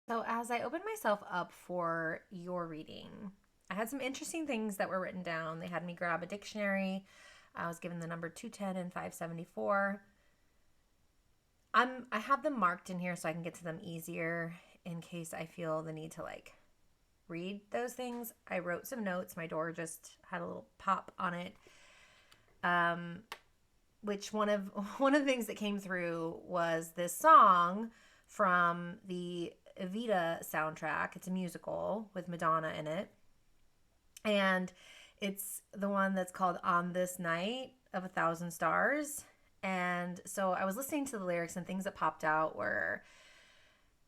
So, as I opened myself up for your reading, I had some interesting things that were written down. They had me grab a dictionary. I was given the number 210 and 574. I have them marked in here so I can get to them easier in case I feel the need to read those things. I wrote some notes. My door just had a little pop on it. Um, which one of the things that came through was this song from the Evita soundtrack. It's a musical with Madonna in it. And it's the one that's called On This Night of a Thousand Stars. And so I was listening to the lyrics, and things that popped out were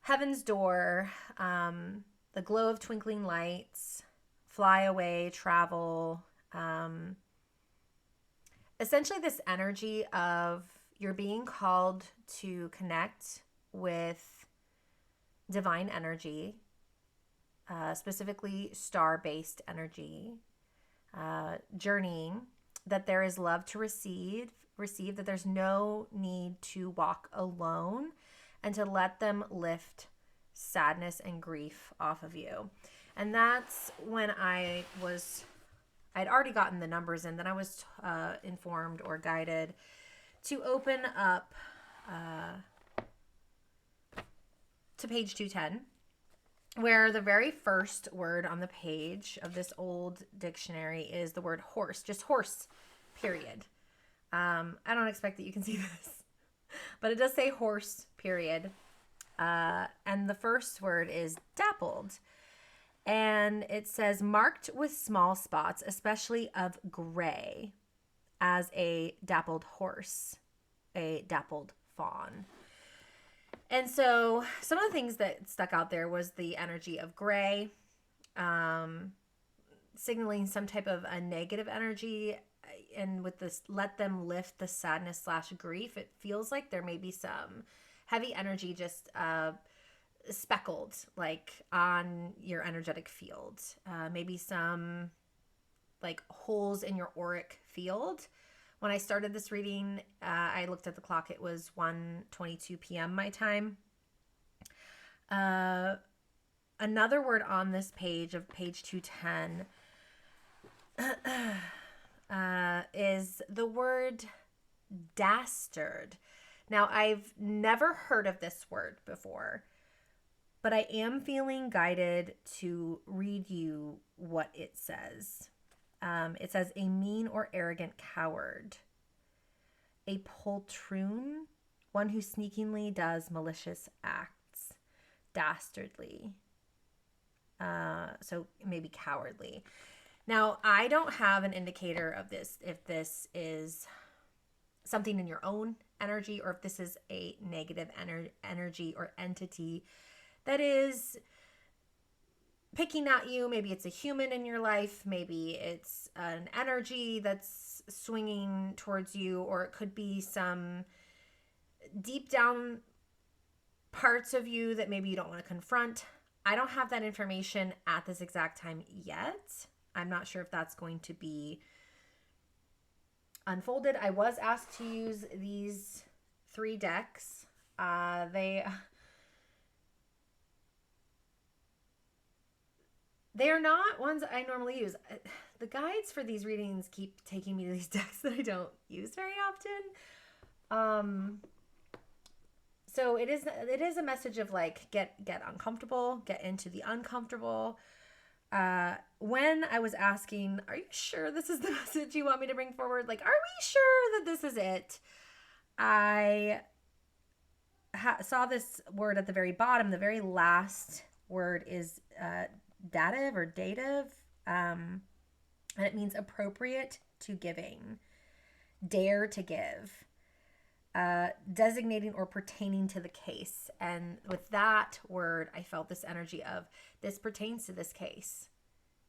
Heaven's Door, The Glow of Twinkling Lights, Fly Away, Travel. Um, Essentially, this energy of you're being called to connect with divine energy, specifically star based energy, journeying, that there is love to receive, that there's no need to walk alone, and to let them lift sadness and grief off of you. And that's when I'd already gotten the numbers in. Then I was informed or guided to open up to page 210, where the very first word on the page of this old dictionary is the word horse, just horse, period. I don't expect that you can see this, but it does say horse, period. And the first word is dappled. And it says marked with small spots, especially of gray, as a dappled horse, a dappled fawn. And so some of the things that stuck out there was the energy of gray, um, signaling some type of a negative energy. And with this, let them lift the sadness slash grief, it feels like there may be some heavy energy just speckled like on your energetic field. Maybe some like holes in your auric field. When I started this reading, I looked at the clock. It was 1:22 p.m. my time. Uh, Another word on this page of page 210 is the word dastard. Now, I've never heard of this word before, but I am feeling guided to read you what it says. It says, a mean or arrogant coward, a poltroon, one who sneakingly does malicious acts, dastardly, so maybe cowardly. Now, I don't have an indicator of this, if this is something in your own energy or if this is a negative energy or entity that is picking at you. Maybe it's a human in your life. Maybe it's an energy that's swinging towards you, or it could be some deep down parts of you that maybe you don't want to confront. I don't have that information at this exact time yet. I'm not sure if that's going to be unfolded. I was asked to use these 3 decks. They are not ones I normally use. The guides for these readings keep taking me to these decks that I don't use very often. So it is a message of like get uncomfortable, get into the uncomfortable. When I was asking, are you sure this is the message you want me to bring forward? Like, are we sure that this is it? I saw this word at the very bottom. The very last word is dative or dative, and it means appropriate to giving, dare to give, designating or pertaining to the case. And with that word, I felt this energy of this pertains to this case.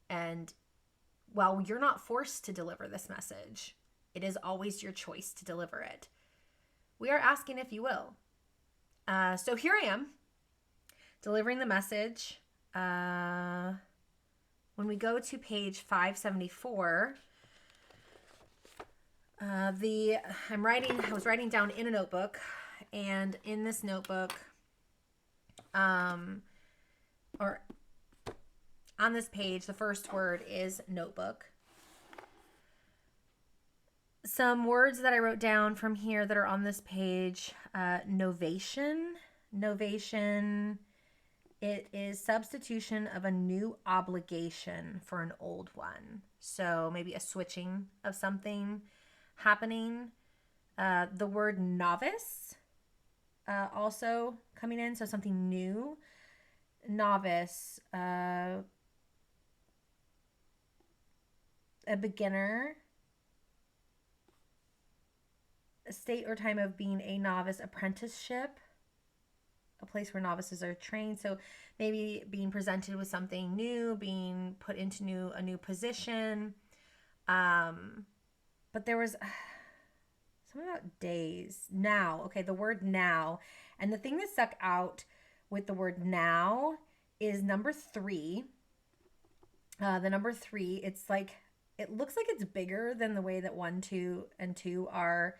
And while you're not forced to deliver this message, it is always your choice to deliver it. We are asking if you will. So here I am delivering the message. When we go to page 574, I was writing down in a notebook, and in this notebook, or on this page, the first word is notebook. Some words that I wrote down from here that are on this page, novation. Novation, it is substitution of a new obligation for an old one. So maybe a switching of something happening. The word novice also coming in, so something new. Novice, a beginner. A state or time of being a novice. Apprenticeship, a place where novices are trained. So maybe being presented with something new, being put into a new position. But there was something about days. Now, okay, the word now. And the thing that stuck out with the word now is number 3. The number 3, it's like, it looks like it's bigger than the way that 1, 2, and 2 are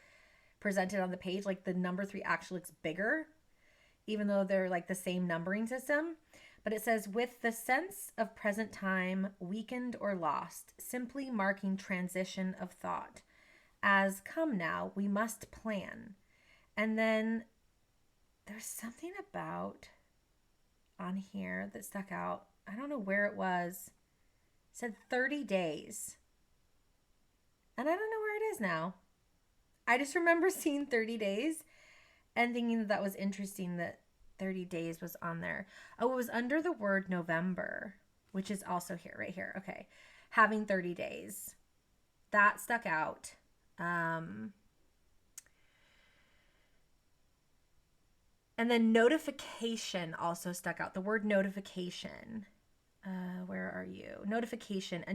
presented on the page. Like the number 3 actually looks bigger, even though they're like the same numbering system. But it says, with the sense of present time weakened or lost, simply marking transition of thought. As come now, we must plan. And then there's something about on here that stuck out. I don't know where it was. It said 30 days. And I don't know where it is now. I just remember seeing 30 days and thinking that was interesting that 30 days was on there. Oh, it was under the word November, which is also here, right here. Okay. Having 30 days. That stuck out. And then notification also stuck out. The word notification. Where are you? Notification.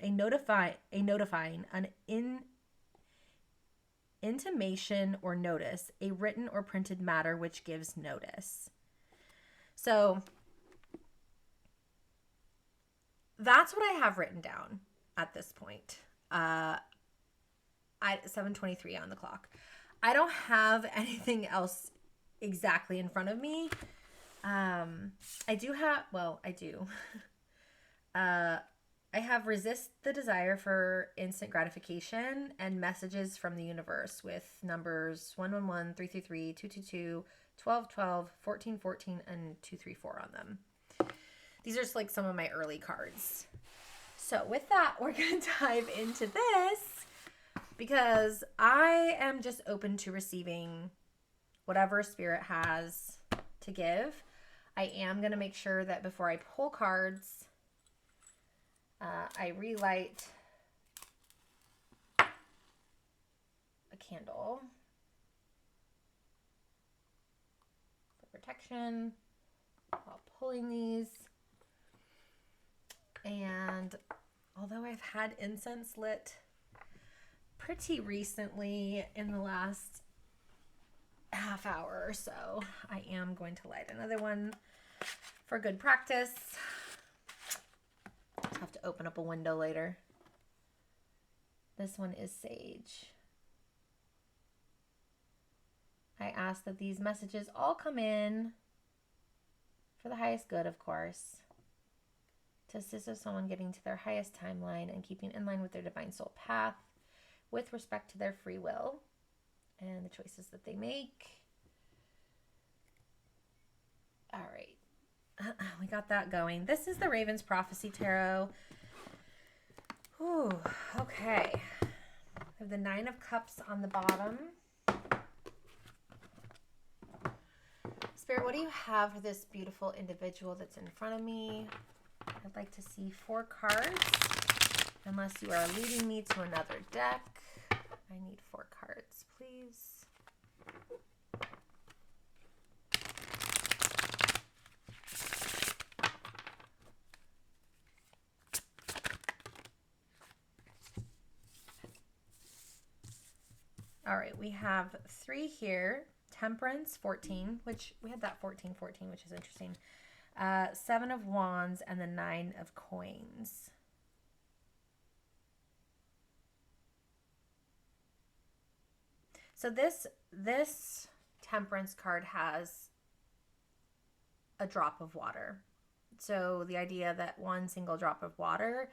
Notifying. An intimation or notice, a written or printed matter which gives notice. So that's what I have written down at this point. At 7:23 on the clock. I don't have anything else exactly in front of me. I do. I have resist the desire for instant gratification and messages from the universe with numbers 111, 333, 222, 1212, 1414, and 234 on them. These are just like some of my early cards. So with that, we're going to dive into this because I am just open to receiving whatever Spirit has to give. I am going to make sure that before I pull cards, I relight a candle for protection while pulling these. And although I've had incense lit pretty recently in the last half hour or so, I am going to light another one for good practice. I'll have to open up a window later. This one is sage. I ask that these messages all come in for the highest good, of course, to assist of someone getting to their highest timeline and keeping in line with their divine soul path with respect to their free will and the choices that they make. All right. We got that going. This is the Raven's Prophecy Tarot. Ooh, okay. We have the 9 of Cups on the bottom. Spirit, what do you have for this beautiful individual that's in front of me? I'd like to see 4 cards, unless you are leading me to another deck. I need 4 cards, please. All right, we have 3 here. Temperance, 14, which we had that 14, which is interesting. 7 of Wands and the 9 of Coins. So this Temperance card has a drop of water. So the idea that one single drop of water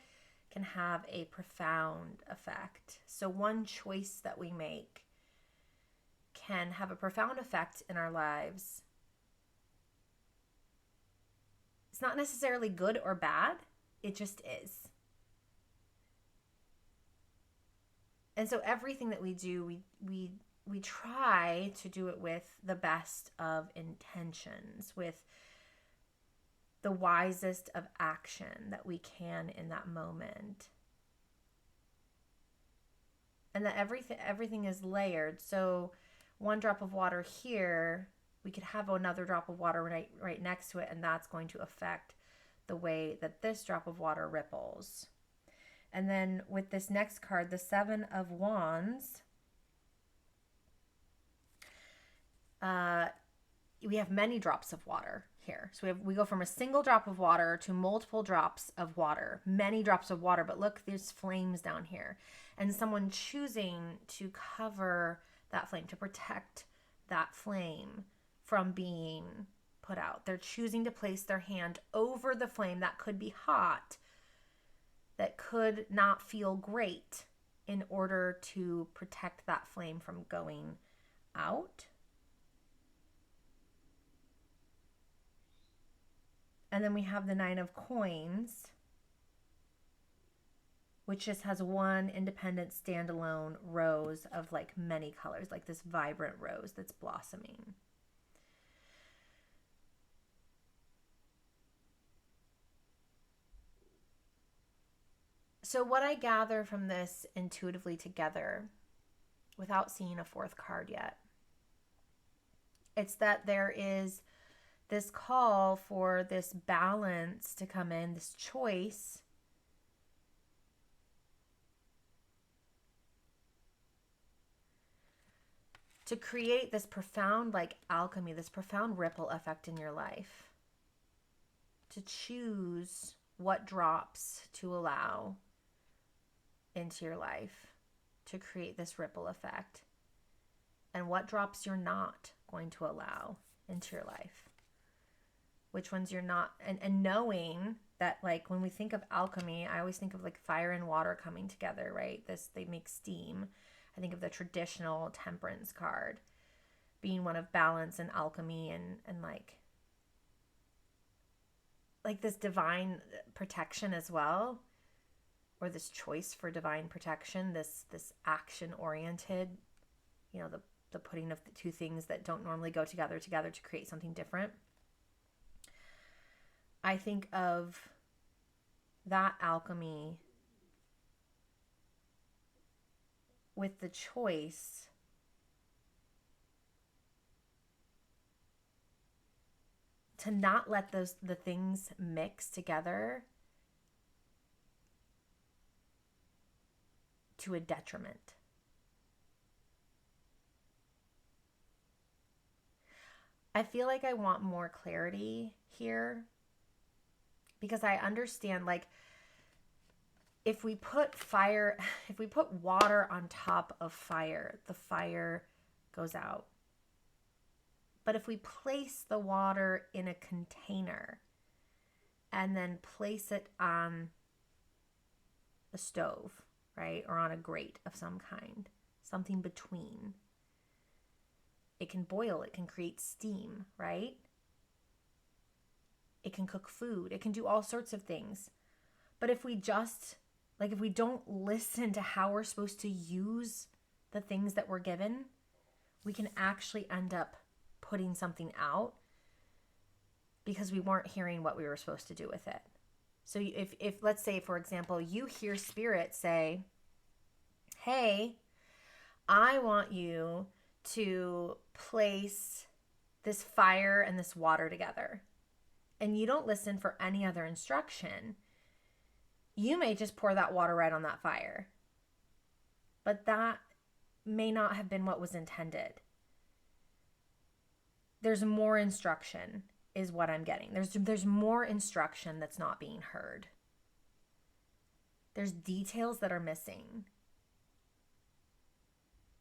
can have a profound effect. So one choice that we make can have a profound effect in our lives. It's not necessarily good or bad, it just is. And so everything that we do, we try to do it with the best of intentions, with the wisest of action that we can in that moment. And that everything is layered. So one drop of water here, we could have another drop of water right next to it, and that's going to affect the way that this drop of water ripples. And then with this next card, the Seven of Wands, we have many drops of water here. So we go from a single drop of water to multiple drops of water, many drops of water. But look, there's flames down here. And someone choosing to cover that flame, to protect that flame from being put out. They're choosing to place their hand over the flame that could be hot, that could not feel great, in order to protect that flame from going out. And then we have the Nine of Coins, which just has one independent standalone rose of like many colors, like this vibrant rose that's blossoming. So what I gather from this intuitively together, without seeing a fourth card yet, it's that there is this call for this balance to come in, this choice to create this profound like alchemy, this profound ripple effect in your life. To choose what drops to allow into your life to create this ripple effect, and what drops you're not going to allow into your life. Which ones you're not, and knowing that, like, when we think of alchemy, I always think of like fire and water coming together, right? They make steam. I think of the traditional temperance card being one of balance and alchemy, and like this divine protection as well, or this choice for divine protection, this action oriented, the putting of the two things that don't normally go together to create something different. I think of that alchemy with the choice to not let the things mix together to a detriment. I feel like I want more clarity here, because I understand, like, if we put water on top of fire, the fire goes out. But if we place the water in a container and then place it on a stove, right, or on a grate of some kind, something between, it can boil, it can create steam, right? It can cook food. It can do all sorts of things. But if we don't listen to how we're supposed to use the things that we're given, we can actually end up putting something out because we weren't hearing what we were supposed to do with it. So if let's say, for example, you hear spirit say, hey, I want you to place this fire and this water together, and you don't listen for any other instruction, you may just pour that water right on that fire. But that may not have been what was intended. There's more instruction, is what I'm getting. There's more instruction that's not being heard. There's details that are missing.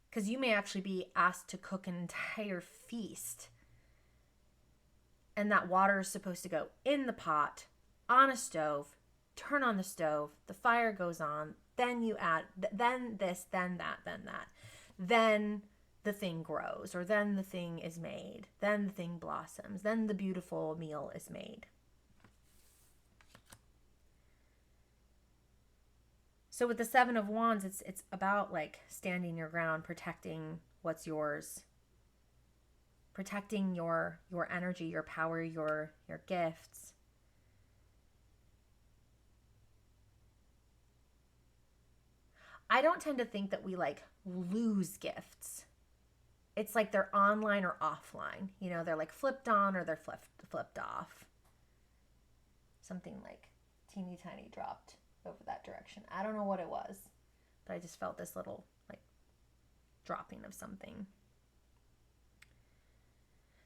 Because you may actually be asked to cook an entire feast, and that water is supposed to go in the pot on a stove, turn on the stove, the fire goes on, then you add, then this, then that, then that. Then the thing grows, or then the thing is made, then the thing blossoms, then the beautiful meal is made. So with the Seven of Wands, it's about like standing your ground, protecting what's yours, protecting your energy, your power, your gifts. I don't tend to think that we like lose gifts. It's like they're online or offline. You know, they're like flipped on or they're flipped off. Something like teeny tiny dropped over that direction. I don't know what it was, but I just felt this little like dropping of something.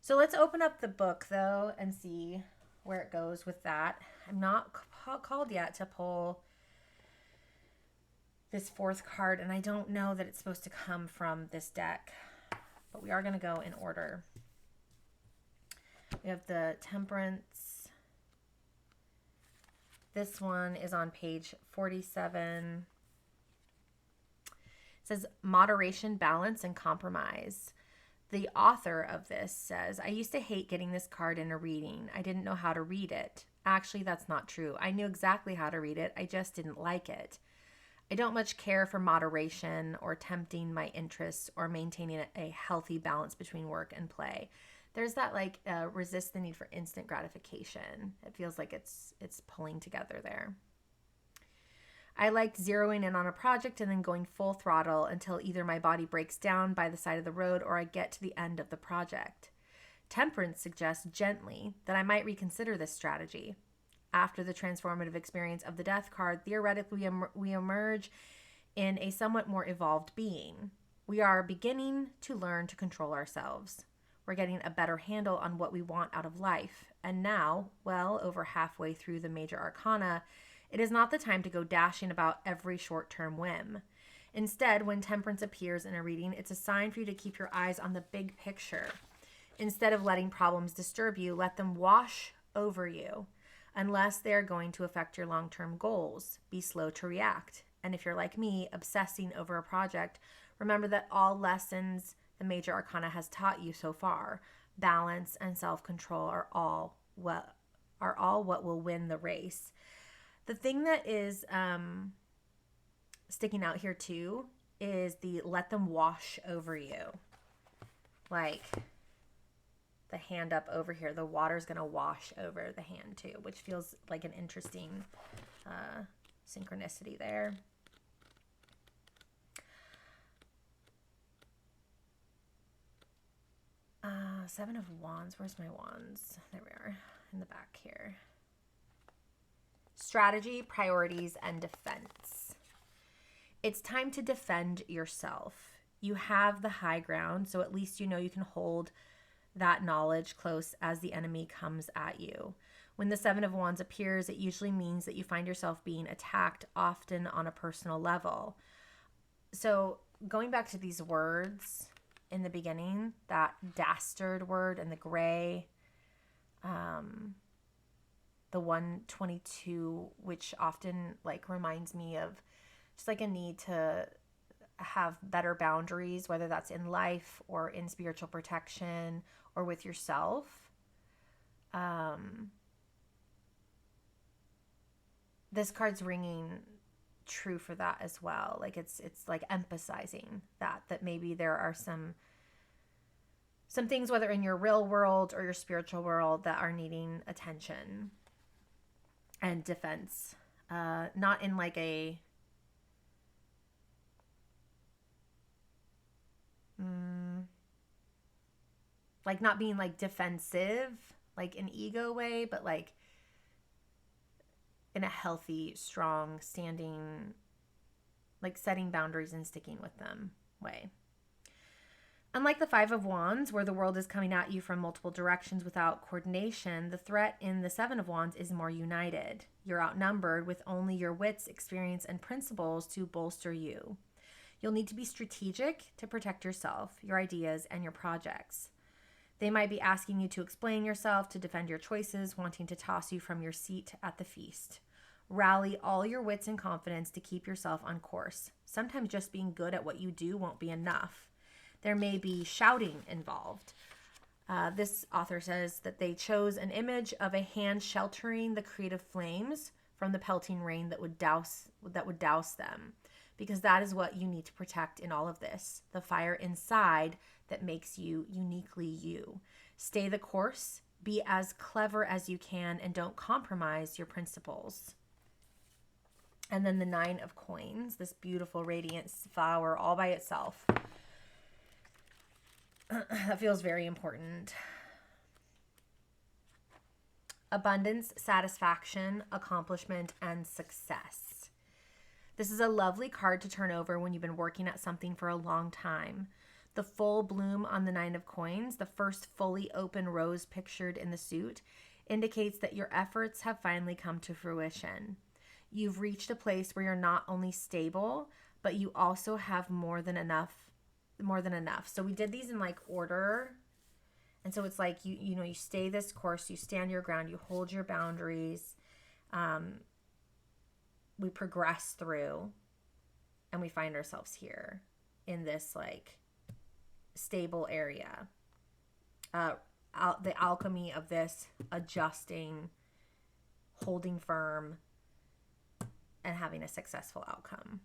So let's open up the book though and see where it goes with that. I'm not called yet to pull this fourth card, and I don't know that it's supposed to come from this deck, but we are going to go in order. We have the Temperance. This one is on page 47. It says moderation, balance, and compromise. The author of this says, I used to hate getting this card in a reading. I didn't know how to read it. Actually, that's not true. I knew exactly how to read it. I just didn't like it. I don't much care for moderation or tempting my interests or maintaining a healthy balance between work and play. There's that like resist the need for instant gratification. It feels like it's pulling together there. I liked zeroing in on a project and then going full throttle until either my body breaks down by the side of the road or I get to the end of the project. Temperance suggests gently that I might reconsider this strategy. After the transformative experience of the Death card, theoretically we emerge in a somewhat more evolved being. We are beginning to learn to control ourselves. We're getting a better handle on what we want out of life. And now, well over halfway through the major arcana, it is not the time to go dashing about every short-term whim. Instead, when Temperance appears in a reading, it's a sign for you to keep your eyes on the big picture. Instead of letting problems disturb you, let them wash over you. Unless they are going to affect your long-term goals, be slow to react. And if you're like me, obsessing over a project, remember that all lessons the major arcana has taught you so far, balance and self-control, are all what will win the race. The thing that is sticking out here too is the let them wash over you. Like the hand up over here, the water's going to wash over the hand too, which feels like an interesting synchronicity there. Seven of Wands. Where's my wands? There we are in the back here. Strategy, priorities, and defense. It's time to defend yourself. You have the high ground, so at least you know you can hold that knowledge close as the enemy comes at you. When the Seven of Wands appears, it usually means that you find yourself being attacked, often on a personal level. So going back to these words in the beginning, that dastard word and the gray, the 122, which often like reminds me of just like a need to have better boundaries, whether that's in life or in spiritual protection or with yourself. This card's ringing true for that as well. Like it's like emphasizing that maybe there are some things, whether in your real world or your spiritual world, that are needing attention and defense. Not in like a like not being like defensive, like an ego way, but like in a healthy, strong, standing, like setting boundaries and sticking with them way. Unlike the Five of Wands, where the world is coming at you from multiple directions without coordination, the threat in the Seven of Wands is more united. You're outnumbered with only your wits, experience, and principles to bolster you. You'll need to be strategic to protect yourself, your ideas, and your projects. They might be asking you to explain yourself, to defend your choices, wanting to toss you from your seat at the feast. Rally all your wits and confidence to keep yourself on course. Sometimes just being good at what you do won't be enough. There may be shouting involved. This author says that they chose an image of a hand sheltering the creative flames from the pelting rain that would douse them, because that is what you need to protect in all of this, the fire inside that makes you uniquely you. Stay the course, be as clever as you can, and don't compromise your principles. And then the 9 of coins, this beautiful radiant flower all by itself. That feels very important. Abundance, satisfaction, accomplishment, and success. This is a lovely card to turn over when you've been working at something for a long time. The full bloom on the 9 of coins, the first fully open rose pictured in the suit, indicates that your efforts have finally come to fruition. You've reached a place where you're not only stable, but you also have more than enough. So we did these in like order. And so it's like, you stay this course, you stand your ground, you hold your boundaries. We progress through, and we find ourselves here in this like stable area. The alchemy of this adjusting, holding firm, and having a successful outcome.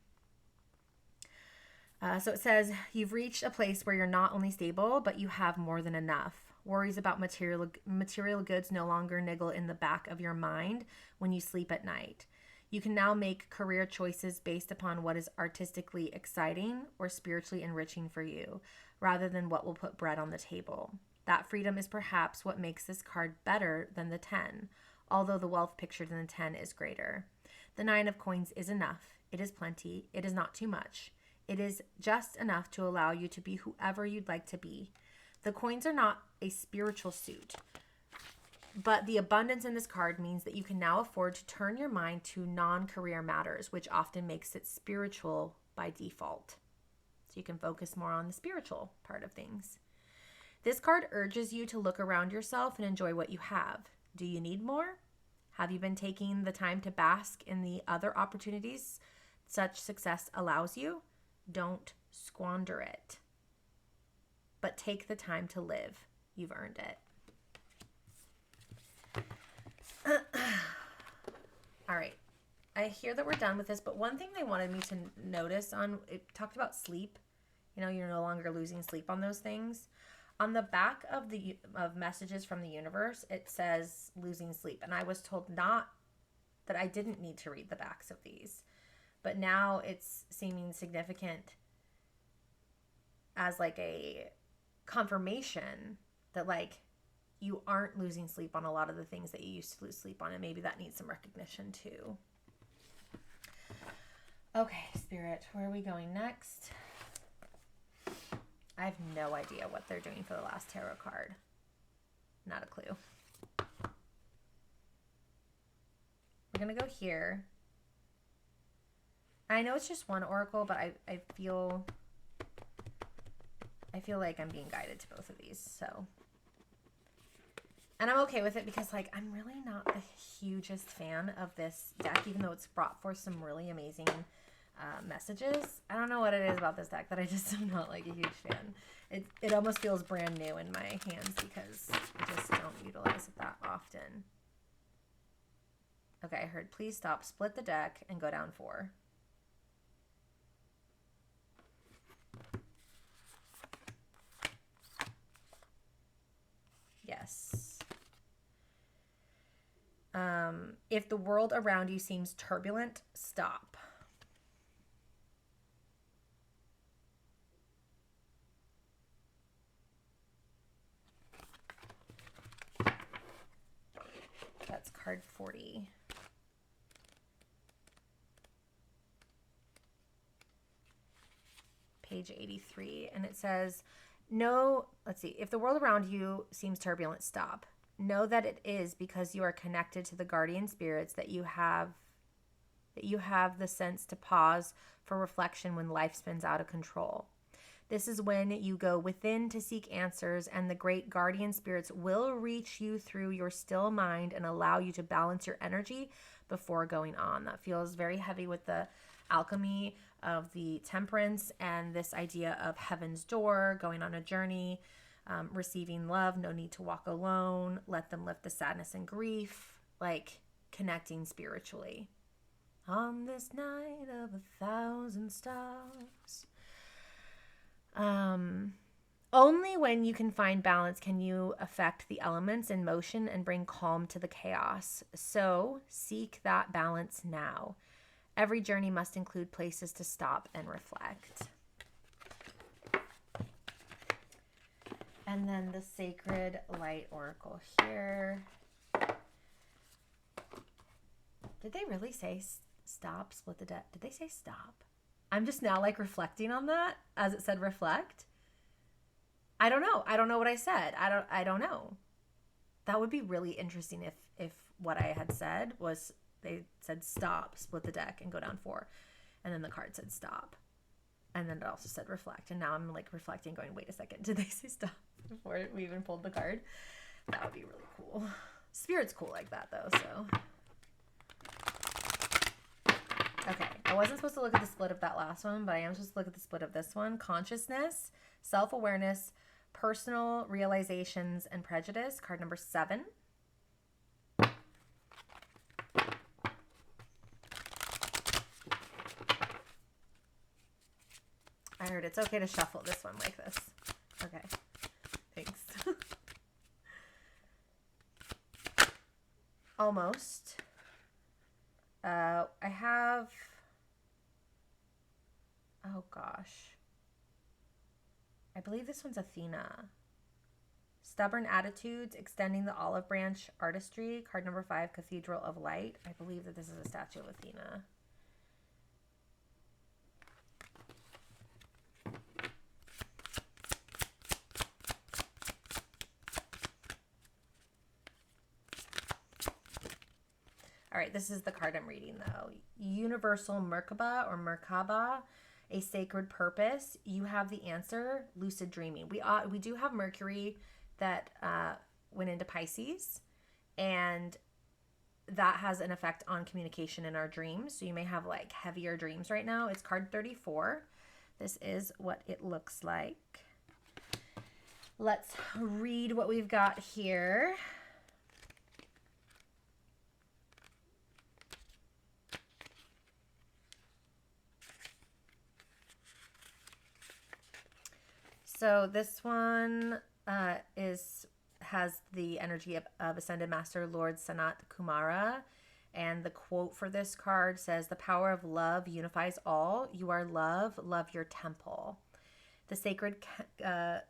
So it says, you've reached a place where you're not only stable, but you have more than enough. Worries about material goods no longer niggle in the back of your mind when you sleep at night. You can now make career choices based upon what is artistically exciting or spiritually enriching for you, rather than what will put bread on the table. That freedom is perhaps what makes this card better than the 10, although the wealth pictured in the 10 is greater. The 9 of coins is enough. It is plenty. It is not too much. It is just enough to allow you to be whoever you'd like to be. The coins are not a spiritual suit, but the abundance in this card means that you can now afford to turn your mind to non-career matters, which often makes it spiritual by default. So you can focus more on the spiritual part of things. This card urges you to look around yourself and enjoy what you have. Do you need more? Have you been taking the time to bask in the other opportunities such success allows you? Don't squander it, but take the time to live. You've earned it. All right. I hear that we're done with this, but one thing they wanted me to notice on, it talked about sleep. You're no longer losing sleep on those things. On the back of messages from the universe, it says losing sleep. And I was told not that I didn't need to read the backs of these. But now it's seeming significant as like a confirmation that like you aren't losing sleep on a lot of the things that you used to lose sleep on. And maybe that needs some recognition too. Okay, Spirit, where are we going next? I have no idea what they're doing for the last tarot card. Not a clue. We're going to go here. I know it's just one oracle, but I feel like I'm being guided to both of these, so. And I'm okay with it because, like, I'm really not the hugest fan of this deck, even though it's brought forth some really amazing messages. I don't know what it is about this deck that I just am not, like, a huge fan. It almost feels brand new in my hands because I just don't utilize it that often. Okay, I heard please stop, split the deck, and go down 4. Yes. If the world around you seems turbulent, stop. That's card 40. Page 83. And it says, no, let's see. If the world around you seems turbulent, stop. Know that it is because you are connected to the guardian spirits that you have the sense to pause for reflection when life spins out of control. This is when you go within to seek answers, and the great guardian spirits will reach you through your still mind and allow you to balance your energy before going on. That feels very heavy with the alchemy of the temperance and this idea of heaven's door, going on a journey, receiving love, no need to walk alone, let them lift the sadness and grief, like connecting spiritually. On this night of 1,000 stars. Only when you can find balance can you affect the elements in motion and bring calm to the chaos. So seek that balance now. Every journey must include places to stop and reflect. And then the Sacred Light Oracle here. Did they really say stop, split the deck? Did they say stop? I'm just now like reflecting on that as it said reflect. I don't know. I don't know what I said. I don't know. That would be really interesting if what I had said was they said stop, split the deck, and go down 4. And then the card said stop. And then it also said reflect. And now I'm like reflecting going, wait a second, did they say stop before we even pulled the card? That would be really cool. Spirit's cool like that though, so. Okay, I wasn't supposed to look at the split of that last one, but I am supposed to look at the split of this one. Consciousness, self-awareness, personal realizations, and prejudice. Card number 7. I heard it's okay to shuffle this one like this. Okay, thanks. Almost. I have, oh gosh, I believe this one's Athena. Stubborn attitudes, extending the olive branch, artistry. Card number 5, Cathedral of Light. I believe that this is a statue of Athena. All right, this is the card I'm reading though. Universal Merkaba or Merkaba, a sacred purpose. You have the answer, lucid dreaming. We do have Mercury that went into Pisces, and that has an effect on communication in our dreams. So you may have like heavier dreams right now. It's card 34. This is what it looks like. Let's read what we've got here. So this one has the energy of Ascended Master Lord Sanat Kumara. And the quote for this card says, the power of love unifies all. You are love. Love your temple. The sacred, I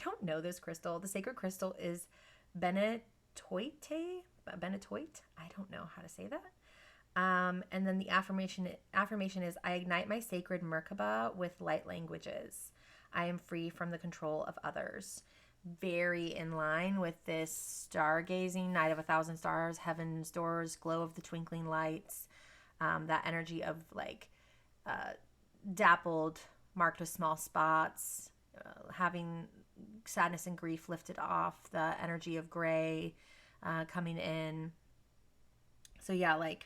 don't know this crystal. The sacred crystal is Benetoite. I don't know how to say that. And then the affirmation is, I ignite my sacred Merkaba with light languages. I am free from the control of others. Very in line with this stargazing, night of 1,000 stars, heaven's doors, glow of the twinkling lights, that energy of like dappled, marked with small spots, having sadness and grief lifted off, the energy of gray coming in. So yeah, like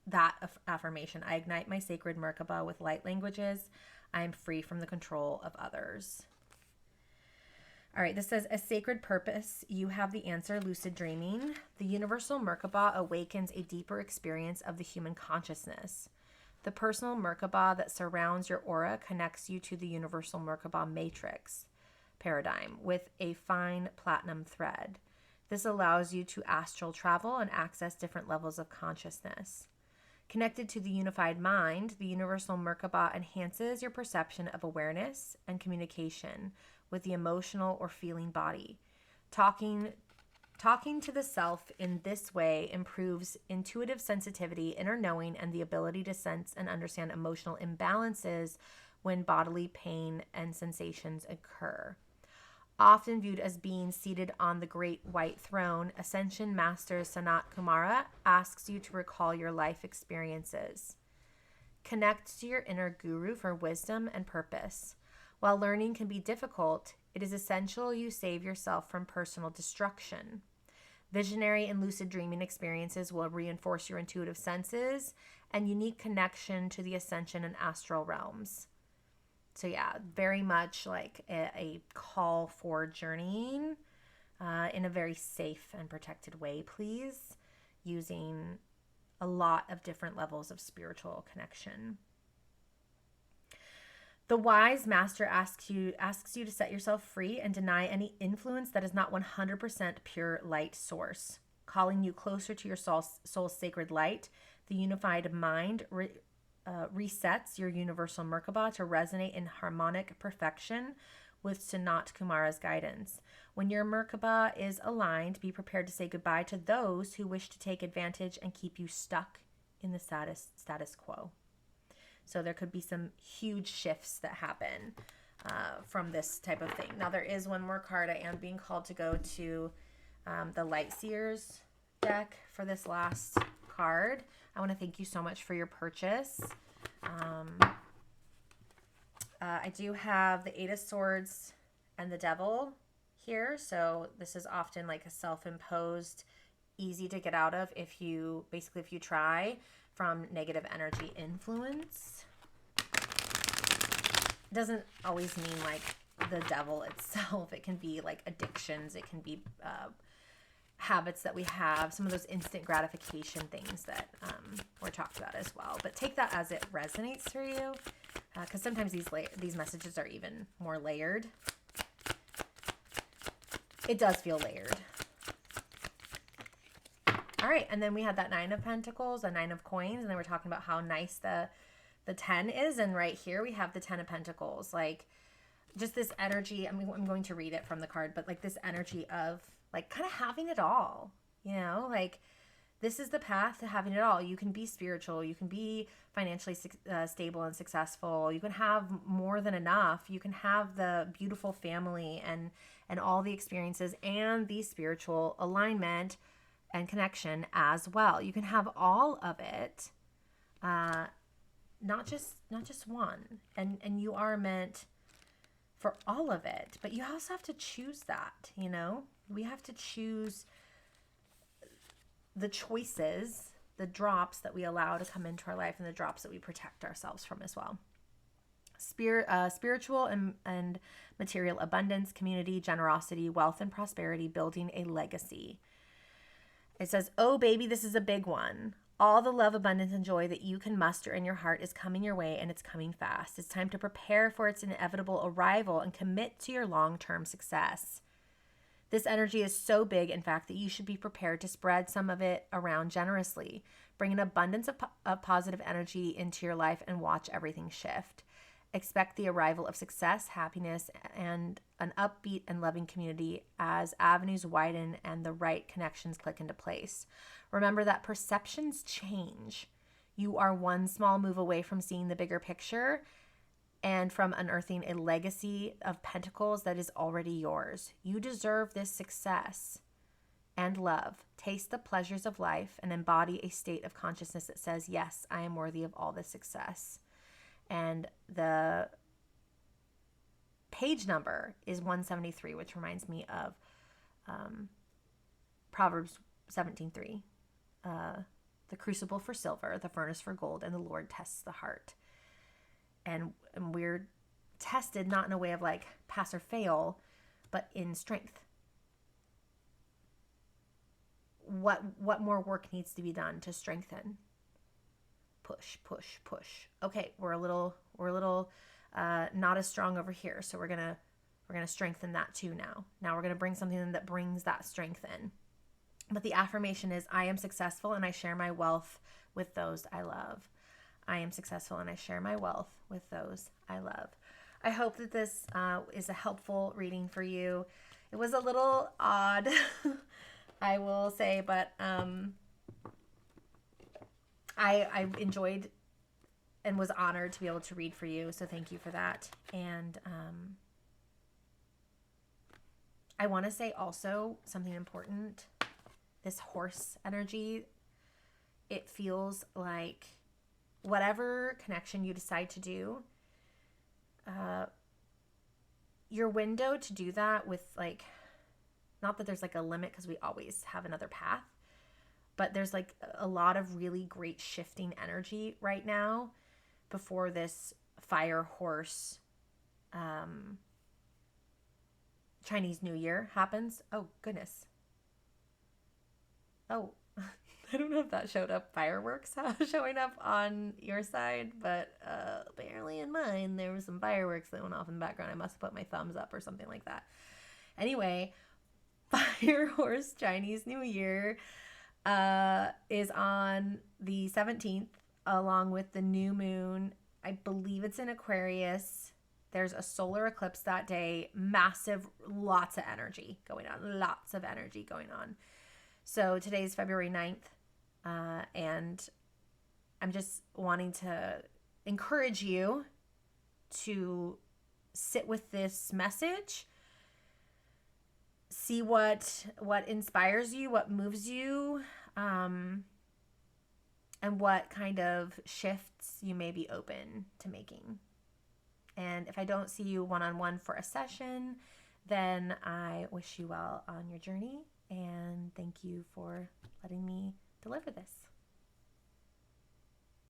that affirmation, I ignite my sacred Merkaba with light languages. I am free from the control of others. All right, this says, a sacred purpose. You have the answer, lucid dreaming. The universal Merkaba awakens a deeper experience of the human consciousness. The personal Merkaba that surrounds your aura connects you to the universal Merkaba matrix paradigm with a fine platinum thread. This allows you to astral travel and access different levels of consciousness. Connected to the unified mind, the universal Merkaba enhances your perception of awareness and communication with the emotional or feeling body. Talking to the self in this way improves intuitive sensitivity, inner knowing, and the ability to sense and understand emotional imbalances when bodily pain and sensations occur. Often viewed as being seated on the great white throne, Ascension Master Sanat Kumara asks you to recall your life experiences. Connect to your inner guru for wisdom and purpose. While learning can be difficult, it is essential you save yourself from personal destruction. Visionary and lucid dreaming experiences will reinforce your intuitive senses and unique connection to the ascension and astral realms. So yeah, very much like a call for journeying in a very safe and protected way, please, using a lot of different levels of spiritual connection. The wise master asks you to set yourself free and deny any influence that is not 100% pure light source, calling you closer to your soul's sacred light. The unified mind resets your universal Merkaba to resonate in harmonic perfection with Sanat Kumara's guidance. When your Merkaba is aligned, be prepared to say goodbye to those who wish to take advantage and keep you stuck in the status quo. So there could be some huge shifts that happen from this type of thing. Now there is one more card. I am being called to go to the Light Seers deck for this last card. I want to thank you so much for your purchase. I do have the Eight of Swords and the Devil here. So this is often like a self-imposed, easy to get out of if you try from negative energy influence. It doesn't always mean like the devil itself. It can be like addictions. It can be habits that we have, some of those instant gratification things that were talked about as well. But take that as it resonates for you, because sometimes these messages are even more layered. It does feel layered. All right, and then we had that Nine of Pentacles, a Nine of Coins, and then we're talking about how nice the 10 is, and right here we have the 10 of Pentacles. Like, just this energy, I'm going to read it from the card, but like this energy of like kind of having it all, you know, like this is the path to having it all. You can be spiritual, you can be financially stable and successful, you can have more than enough, you can have the beautiful family and all the experiences and the spiritual alignment and connection as well. You can have all of it, not just one, and you are meant for all of it, but you also have to choose that, you know. We have to choose the choices, the drops that we allow to come into our life, and the drops that we protect ourselves from as well. Spiritual and material abundance, community, generosity, wealth, and prosperity, building a legacy. It says, oh, baby, this is a big one. All the love, abundance, and joy that you can muster in your heart is coming your way, and it's coming fast. It's time to prepare for its inevitable arrival and commit to your long-term success. This energy is so big, in fact, that you should be prepared to spread some of it around generously. Bring an abundance of positive energy into your life and watch everything shift. Expect the arrival of success, happiness, and an upbeat and loving community as avenues widen and the right connections click into place. Remember that perceptions change. You are one small move away from seeing the bigger picture and from unearthing a legacy of pentacles that is already yours. You deserve this success and love. Taste the pleasures of life and embody a state of consciousness that says, yes, I am worthy of all this success. And the page number is 173, which reminds me of Proverbs 17:3. The crucible for silver, the furnace for gold, and the Lord tests the heart. And we're tested not in a way of like pass or fail, but in strength. What more work needs to be done to strengthen? Push, push, push. Okay, we're a little not as strong over here, so we're gonna strengthen that too now. Now we're gonna bring something in that brings that strength in. But the affirmation is, I am successful and I share my wealth with those I love. I am successful and I share my wealth with those I love. I hope that this is a helpful reading for you. It was a little odd, I will say, but I enjoyed and was honored to be able to read for you. So thank you for that. And I want to say also something important. This horse energy, it feels like whatever connection you decide to do, your window to do that with like, not that there's like a limit because we always have another path, but there's like a lot of really great shifting energy right now before this fire horse Chinese New Year happens. Oh, goodness. Oh, I don't know if that showed up fireworks showing up on your side, but apparently in mine, there was some fireworks that went off in the background. I must have put my thumbs up or something like that. Anyway, Fire Horse Chinese New Year is on the 17th, along with the new moon. I believe it's in Aquarius. There's a solar eclipse that day. Massive, lots of energy going on. Lots of energy going on. So today's February 9th, and I'm just wanting to encourage you to sit with this message, see what inspires you, what moves you, and what kind of shifts you may be open to making. And if I don't see you one-on-one for a session, then I wish you well on your journey, and thank you for letting me deliver this.